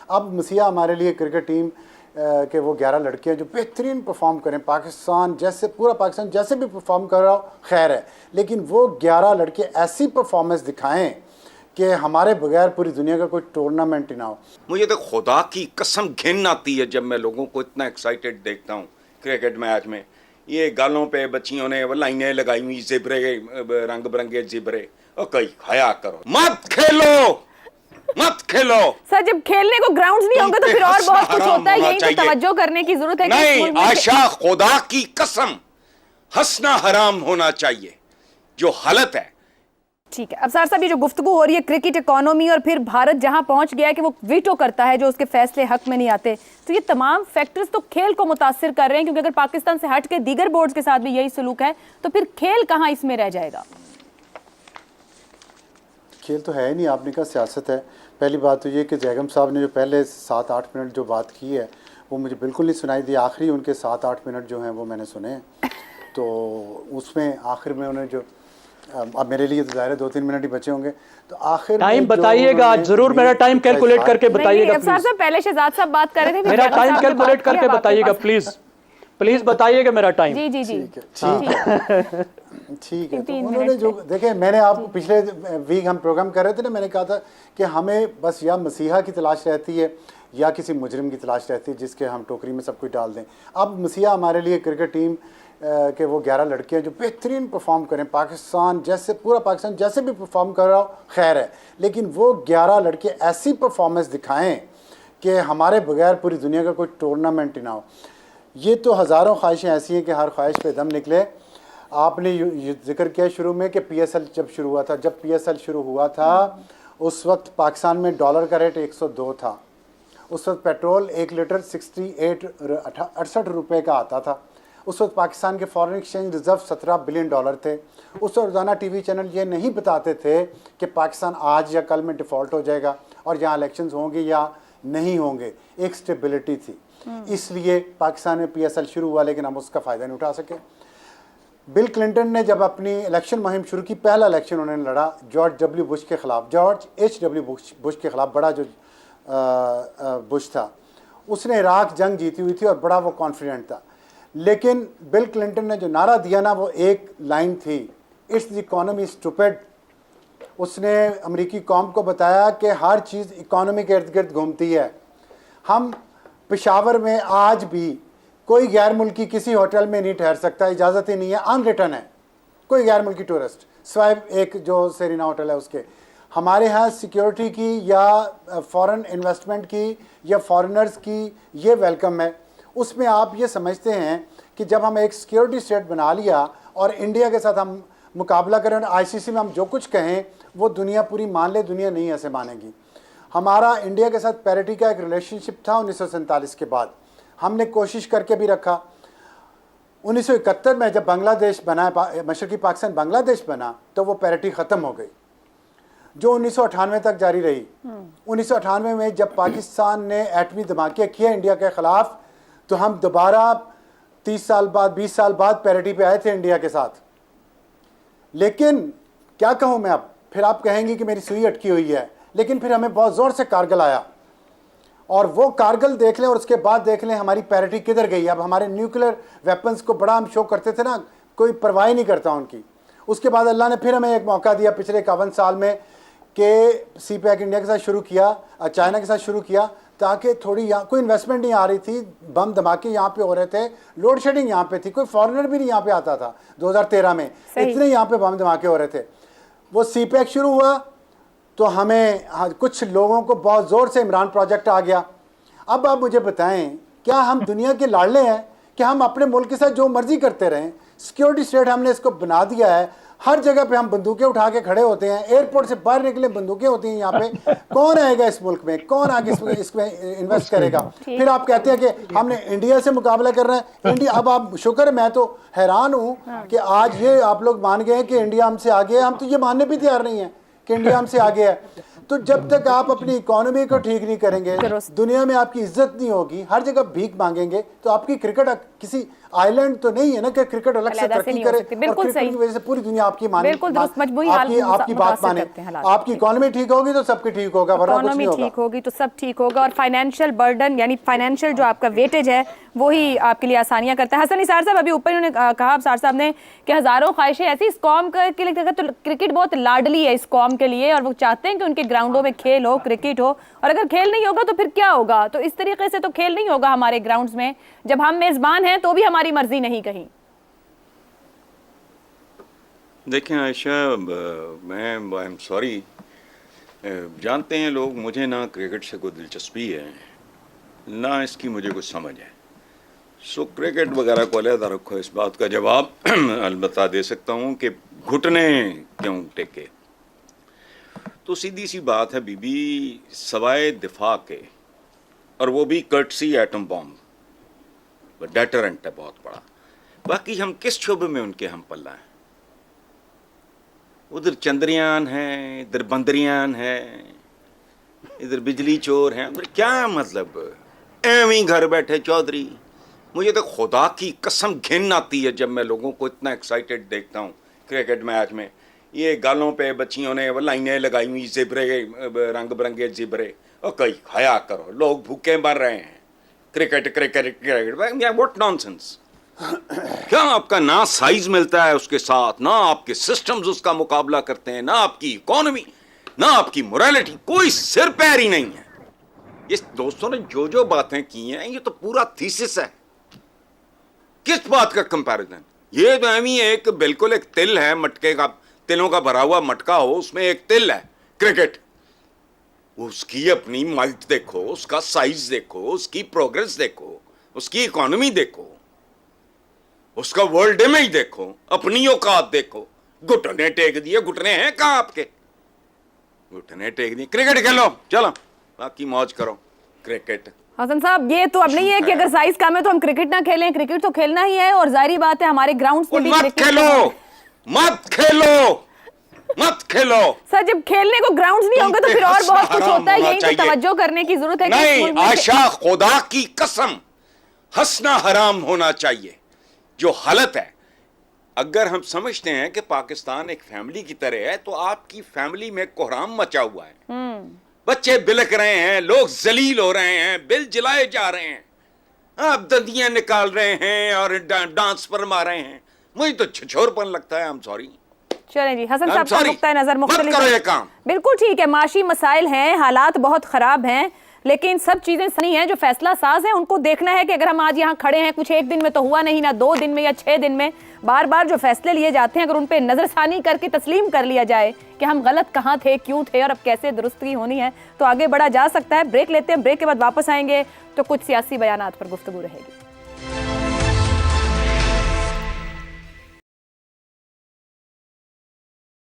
अब मसीहा हमारे लिए क्रिकेट टीम के वो 11 लड़के हैं जो बेहतरीन परफॉर्म करें, पाकिस्तान जैसे पूरा पाकिस्तान जैसे भी परफॉर्म कर रहा हो खैर है, लेकिन वो 11 लड़के ऐसी परफॉर्मेंस दिखाएं कि हमारे बगैर पूरी दुनिया का कोई टूर्नामेंट ही ना हो। मुझे तो खुदा की कसम घिन आती है जब मैं लोगों को इतना एक्साइटेड देखता हूँ क्रिकेट मैच में। ये गालों पे बच्चियों ने वो लाइनें लगाई हुई, जिब्रे, रंग बिरंगे जिब्रे। और कई हया करो, मत खेलो, मत खेलो। सर जब खेलने को ग्राउंड्स नहीं होंगे तो फिर और बहुत कुछ होता है, यही तो तवज्जो करने की जरूरत है। नहीं आशा, खुदा की कसम हंसना हराम होना चाहिए जो हालत है। ठीक है, अब सर साहब ये जो गुफ्तगू हो रही है क्रिकेट इकोनॉमी और फिर भारत जहां पहुंच गया है कि वो वीटो करता है जो उसके फैसले हक में नहीं आते, तो ये तमाम फैक्टर्स तो खेल को मुतासिर कर रहे हैं, क्योंकि अगर पाकिस्तान से हट के दीगर बोर्ड्स के साथ भी यही सलूक है तो फिर खेल कहां इसमें रह जाएगा? खेल तो है ही नहीं, आपने कहा सियासत है। पहली बात तो ये कि जैगम साहब ने जो पहले 7-8 मिनट जो बात की है वो मुझे बिल्कुल नहीं सुनाई दी। आखिरी उनके 7-8 मिनट जो हैं वो मैंने सुने, तो उसमें आखिर में उन्होंने जो अब मेरे लिए तो ज़ाहिर 2-3 मिनट ही बचे होंगे, तो आखिर टाइम बताइएगा जरूर, मेरा टाइम कैलकुलेट करके बताइएगा प्लीज। पहले शहजाद साहब बात कर रहे थे, मेरा टाइम कैलकुलेट करके बताइएगा प्लीज, प्लीज बताइएगा मेरा टाइम। जी जी जी ठीक है। तो उन्होंने जो देखे, मैंने आपको पिछले वीक हम प्रोग्राम कर रहे थे ना, मैंने कहा था कि हमें बस या मसीहा की तलाश रहती है या किसी मुजरिम की तलाश रहती है जिसके हम टोकरी में सब कुछ डाल दें। अब मसीहा हमारे लिए क्रिकेट टीम के वो 11 लड़के हैं जो बेहतरीन परफॉर्म करें, पाकिस्तान जैसे पूरा पाकिस्तान जैसे भी परफॉर्म कर रहा हो खैर है, लेकिन वो 11 लड़के ऐसी परफॉर्मेंस दिखाएं कि हमारे बगैर पूरी दुनिया का कोई टूर्नामेंट ही ना हो। ये तो हज़ारों ख्वाहिशें ऐसी हैं कि हर ख्वाहिश पे दम निकले। आपने जिक्र किया शुरू में कि PSL जब शुरू हुआ था, जब PSL शुरू हुआ था उस वक्त पाकिस्तान में डॉलर का रेट 102 था। उस वक्त पेट्रोल 1 लीटर 68 रुपये का आता था। उस वक्त पाकिस्तान के फॉरेन एक्सचेंज रिजर्व $17 बिलियन थे। उस वक्त रोज़ाना TV चैनल ये नहीं बताते थे कि पाकिस्तान आज या कल में डिफ़ॉल्ट हो जाएगा और यहाँ इलेक्शंस होंगे या नहीं होंगे, एक स्टेबिलिटी थी। इसलिए पाकिस्तान में PSL शुरू हुआ, लेकिन हम उसका फ़ायदा नहीं उठा सके। बिल क्लिंटन ने जब अपनी इलेक्शन मुहिम शुरू की, पहला इलेक्शन उन्होंने लड़ा जॉर्ज W बुश के ख़िलाफ़, जॉर्ज H.W बुश के ख़िलाफ़, बड़ा जो बुश था, उसने इराक जंग जीती हुई थी और बड़ा वो कॉन्फिडेंट था। लेकिन बिल क्लिंटन ने जो नारा दिया ना, वो एक लाइन थी, इट्स द इकॉनमी स्टूपिड। उसने अमेरिकी कौम को बताया कि हर चीज़ इकॉनमी के इर्द गिर्द घूमती है। हम पेशावर में आज भी कोई गैर मुल्की किसी होटल में नहीं ठहर सकता, इजाज़त ही नहीं है, अनरिटन है कोई गैर मुल्की टूरिस्ट, सिवाय एक जो सेरिना होटल है उसके। हमारे यहाँ सिक्योरिटी की या फॉरेन इन्वेस्टमेंट की या फॉरेनर्स की ये वेलकम है। उसमें आप ये समझते हैं कि जब हम एक सिक्योरिटी स्टेट बना लिया और इंडिया के साथ हम मुकाबला करें और ICC में हम जो कुछ कहें वो दुनिया पूरी मान ले, दुनिया नहीं ऐसे मानेगी। हमारा इंडिया के साथ पैरिटी का एक रिलेशनशिप था 1947 के बाद, हमने कोशिश करके भी रखा। 1971 में जब बांग्लादेश बना, मशरकी पाकिस्तान बांग्लादेश बना, तो वो पैरिटी ख़त्म हो गई जो 1998 तक जारी रही। 1998 में जब पाकिस्तान ने एटमी धमाके किए इंडिया के ख़िलाफ़, तो हम दोबारा 30 साल बाद 20 साल बाद पैरिटी पे आए थे इंडिया के साथ। लेकिन क्या कहूँ मैं, अब फिर आप कहेंगे कि मेरी सुई अटकी हुई है, लेकिन फिर हमें बहुत ज़ोर से कारगिल आया और वो कारगिल देख लें और उसके बाद देख लें हमारी पैरिटी किधर गई। अब हमारे न्यूक्लियर वेपन्स को बड़ा हम शो करते थे ना, कोई परवाह नहीं करता उनकी। उसके बाद अल्लाह ने फिर हमें एक मौका दिया पिछले 51 साल में कि CPEC इंडिया के साथ शुरू किया, चाइना के साथ शुरू किया, ताकि थोड़ी यहाँ कोई इन्वेस्टमेंट नहीं आ रही थी, बम धमाके यहाँ पे हो रहे थे, लोड शेडिंग यहाँ पे थी, कोई फॉरेनर भी नहीं यहाँ पे आता था। 2013 में इतने यहाँ पे बम धमाके हो रहे थे। वो CPEC शुरू हुआ तो हमें कुछ लोगों को बहुत ज़ोर से इमरान प्रोजेक्ट आ गया। अब आप मुझे बताएं, क्या हम दुनिया के लाडले हैं कि हम अपने मुल्क के साथ जो मर्जी करते रहें? सिक्योरिटी स्टेट हमने इसको बना दिया है, हर जगह पे हम बंदूकें उठा के खड़े होते हैं, एयरपोर्ट से बाहर निकले बंदूकें होती हैं यहाँ पे। कौन आएगा इस मुल्क में, कौन आगे इसमें इन्वेस्ट करेगा? फिर आप कहते हैं कि हमने इंडिया से मुकाबला कर रहे हैं। इंडिया, अब आप शुक्र, मैं तो हैरान हूँ कि आज ये आप लोग मान गए हैं कि इंडिया हमसे आगे है। हम तो ये मानने भी तैयार नहीं है कि इंडिया हमसे आगे है। तो जब तक आप अपनी इकोनॉमी को ठीक नहीं करेंगे, दुनिया में आपकी इज्जत नहीं होगी, हर जगह भीख मांगेंगे, तो आपकी क्रिकेट किसी आइलैंड तो नहीं है ना कि क्रिकेट अलग से अलग से तरक्की नहीं हो करे सकती। और बिल्कुल क्रिकेट सही। की वजह से पूरी दुनिया आपकी माने, बिल्कुल दुरुस्त, मजबूरी हाल आपकी बात मुतासिर माने। करते हैं हालात। आपकी इकोनॉमी ठीक होगी तो सबकी ठीक होगा, वरना कुछ इकोनॉमी नहीं होगा। ठीक होगी तो सब ठीक होगा, और फाइनेंशियल बर्डन यानी फाइनेंशियल जो आपका वेटेज है वो ही आपके लिए आसानियां करता है। हसन निसार साहब, अभी ऊपर उन्होंने कहा अफसार साहब ने कि हजारों ख्वाहिशें ऐसी इस कौम के लिए, तो क्रिकेट बहुत लाडली है इस कौम के लिए, और वो चाहते हैं कि उनके ग्राउंडों में खेल हो, क्रिकेट हो, और अगर खेल नहीं होगा तो फिर क्या होगा? तो इस तरीके से तो खेल नहीं होगा हमारे ग्राउंड्स में, जब हम मेजबान हैं तो भी हमारी मर्जी नहीं कहीं। देखें आयशा, मैं आई एम सॉरी, जानते हैं लोग मुझे ना क्रिकेट से कोई दिलचस्पी है ना इसकी मुझे कुछ समझ है। सो क्रिकेट वगैरह को अलहदा रखो, इस बात का जवाब अलबत्ता दे सकता हूँ कि घुटने क्यों टेके। तो सीधी सी बात है बीबी, सवाए दिफा के, और वो भी कर्टसी एटम बॉम्ब डेटरेंट है बहुत बड़ा, बाकी हम किस शोबे में उनके हम पल्ला हैं। उधर चंद्रयान है, इधर बंदरियान है, इधर बिजली चोर हैं, फिर क्या मतलब? एवं ही घर बैठे चौधरी। मुझे तो खुदा की कसम घिन आती है जब मैं लोगों को इतना एक्साइटेड देखता हूँ क्रिकेट मैच में। ये गालों पे बच्चियों ने वो लाइनें लगाई हुई, जिब्रे, रंग बिरंगे जिब्रे, और कहीं खाया करो, लोग भूखे मर रहे हैं। Cricket cricket cricket, what nonsense. क्या आपका ना साइज मिलता है उसके साथ, ना आपके सिस्टम्स उसका मुकाबला करते हैं, ना आपकी इकोनॉमी, ना आपकी मोरालिटी, कोई सिर पैर ही नहीं है। इस दोस्तों ने जो जो बातें की हैं ये तो पूरा थीसिस है। किस बात का कंपैरिजन? ये तो एमी एक बिल्कुल एक तिल है, मटके का, तिलों का भरा हुआ मटका हो, उसमें एक तिल है क्रिकेट। उसकी अपनी माइट देखो, उसका साइज देखो, उसकी प्रोग्रेस देखो, उसकी इकोनॉमी देखो, उसका वर्ल्ड इमेज देखो, अपनी औकात देखो। घुटने टेक दिए, घुटने हैं कहाँ आपके? घुटने टेक दिए, क्रिकेट खेलो, चलो बाकी मौज करो। क्रिकेट हसन साहब, ये तो अब नहीं है कि अगर साइज कम है तो हम क्रिकेट ना खेलें, क्रिकेट तो खेलना ही है, और जाहिर बात है हमारे ग्राउंड्स में भी मत खेलो, मत खेलो, मत खेलो। सर, जब खेलने को ग्राउंड्स नहीं होंगे तो फिर और बहुत कुछ होता है। यही तो चाहिए। तवज्जो करने की जरूरत है कि इस नहीं मुल्क में आशा, खुदा की कसम, हंसना हराम होना चाहिए। जो हालत है, अगर हम समझते हैं कि पाकिस्तान एक फैमिली की तरह है, तो आपकी फैमिली में कोहराम मचा हुआ है। बच्चे बिलक रहे हैं, लोग जलील हो रहे हैं, बिल जलाए जा रहे हैं, आप दंदियां निकाल रहे हैं और डांस पर मार रहे हैं। मुझे तो छिछोरपन लगता है। I am sorry. चलें जी, हसन साहब का नुक्ता नजर मुख्तलिफ करो है। ये काम। बिल्कुल ठीक है, माशी मसाइल हैं, हालात बहुत खराब हैं, लेकिन सब चीजें सही हैं। जो फैसला साज है उनको देखना है कि अगर हम आज यहाँ खड़े हैं, कुछ एक दिन में तो हुआ नहीं, ना 2 दिन में या 6 दिन में, बार बार जो फैसले लिए जाते हैं, अगर उन पे नजरसानी करके तस्लीम कर लिया जाए कि हम गलत कहाँ थे, क्यों थे और अब कैसे दुरुस्ती होनी है, तो आगे बढ़ा जा सकता है। ब्रेक लेते हैं, ब्रेक के बाद वापस आएंगे तो कुछ सियासी बयानात पर गुफ्तगू रहेगी।